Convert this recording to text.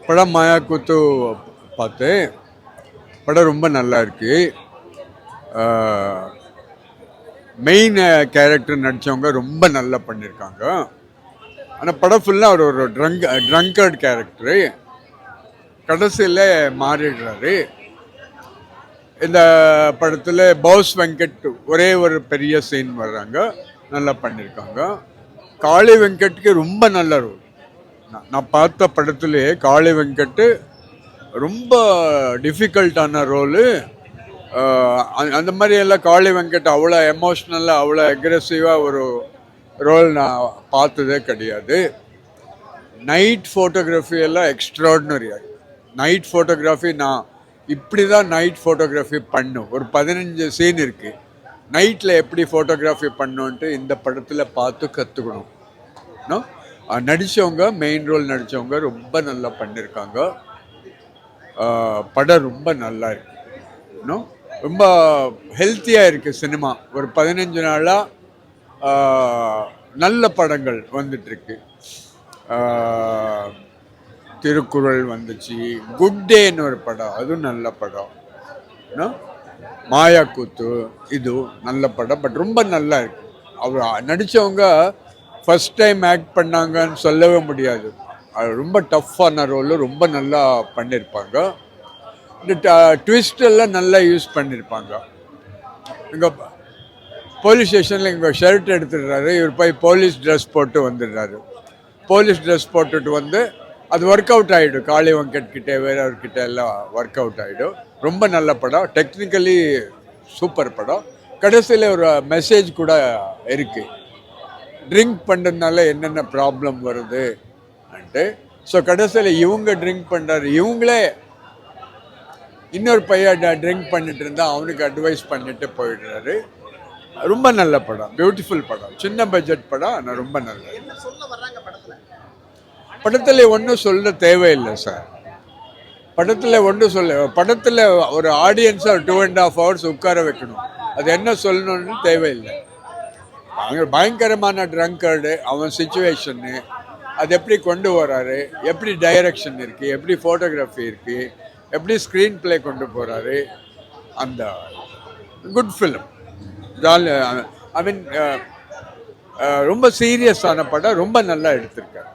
படம் மாயா கூத்து பார்த்தேன். படம் ரொம்ப நல்லா இருக்கு. மெயின் கேரக்டர் நடித்தவங்க ரொம்ப நல்லா பண்ணியிருக்காங்க. ஆனால் படம் ஃபுல்லாக ஒரு ட்ரங்கர்ட் கேரக்டரு. கடைசியில் மாறிடுறாரு. இந்த படத்தில் பவுஸ் வெங்கட் ஒரே ஒரு பெரிய சீன் வர்றாங்க, நல்லா பண்ணியிருக்காங்க. காளி வெங்கட்க்கு ரொம்ப நல்ல ரோல். நான் பார்த்த படத்துலேயே காளி வெங்கட் ரொம்ப டிஃபிகல்ட்டான ரோலு. அந்த மாதிரி எல்லாம் காளி வெங்கட் அவ்வளோ எமோஷ்னலாக அவ்வளோ அக்ரெசிவாக ஒரு ரோல் நான் பார்த்ததே கிடையாது. நைட் ஃபோட்டோகிராஃபி எல்லாம் எக்ஸ்ட்ராடினரியாக. நைட் ஃபோட்டோகிராஃபி நான் இப்படி தான் நைட் ஃபோட்டோகிராஃபி பண்ணும். ஒரு 15 சீன் இருக்குது. நைட்டில் எப்படி ஃபோட்டோகிராஃபி பண்ணுன்ட்டு இந்த படத்தில் பார்த்து கற்றுக்கணும். நடித்தவங்க, மெயின் ரோல் நடித்தவங்க ரொம்ப நல்லா பண்ணியிருக்காங்க. படம் ரொம்ப நல்லா இருக்கு. ரொம்ப ஹெல்த்தியாக இருக்குது சினிமா. ஒரு 15 நாளாக நல்ல படங்கள் வந்துட்டுருக்கு. திருக்குறள் வந்துச்சு, குட் டேன்னு ஒரு படம், அதுவும் நல்ல படம். மாயா கூத்து இது நல்ல படம். பட் ரொம்ப நல்லா இருக்கு. அவர் நடித்தவங்க ஃபஸ்ட் டைம் ஆக்ட் பண்ணாங்கன்னு சொல்லவே முடியாது. அது ரொம்ப டஃப்பான ரோலு, ரொம்ப நல்லா பண்ணியிருப்பாங்க. இந்த ட்விஸ்ட் எல்லாம் நல்லா யூஸ் பண்ணியிருப்பாங்க. இங்கே போலீஸ் ஸ்டேஷனில் இங்கே ஷர்ட் எடுத்துடுறாரு, இவர் போய் போலீஸ் ட்ரெஸ் போட்டு வந்துடுறாரு. போலீஸ் ட்ரெஸ் போட்டுட்டு வந்து அது ஒர்க் அவுட் ஆகிடும். காளி வெங்கட்கிட்ட வேறவர்கிட்ட எல்லாம் ஒர்க் அவுட் ஆகிடும். ரொம்ப நல்ல படம், டெக்னிக்கலி சூப்பர் படம். கடைசியில் ஒரு மெசேஜ் கூட இருக்குது. ட்ரிங்க் பண்ணுறதுனால என்னென்ன ப்ராப்ளம் வருது அண்டு. ஸோ கடைசியில் இவங்க ட்ரிங்க் பண்ணுறாரு, இவங்களே இன்னொரு பையன் ட்ரிங்க் பண்ணிட்டு இருந்தால் அவனுக்கு அட்வைஸ் பண்ணிட்டு போயிடுறாரு. ரொம்ப நல்ல படம், பியூட்டிஃபுல் படம், சின்ன பட்ஜெட் படம், ஆனால் ரொம்ப நல்லது. படத்தில் ஒன்றும் சொல்ல தேவையில்லை சார். படத்தில் ஒன்றும் படத்தில் ஒரு ஆடியன்ஸை 2.5 hours உட்கார வைக்கணும். அது என்ன சொல்லணும்னு தேவையில்லை. பயங்கரமான ட்ரங்கர்டு, அவன் சுச்சுவேஷன்னு, அது எப்படி கொண்டு வராரு, எப்படி டைரக்ஷன் இருக்குது, எப்படி ஃபோட்டோகிராஃபி இருக்குது, எப்படி ஸ்க்ரீன் பிளே கொண்டு போகிறாரு. அந்த குட் ஃபிலிம். ஐ மீன் ரொம்ப சீரியஸான படம், ரொம்ப நல்லா எடுத்திருக்காரு.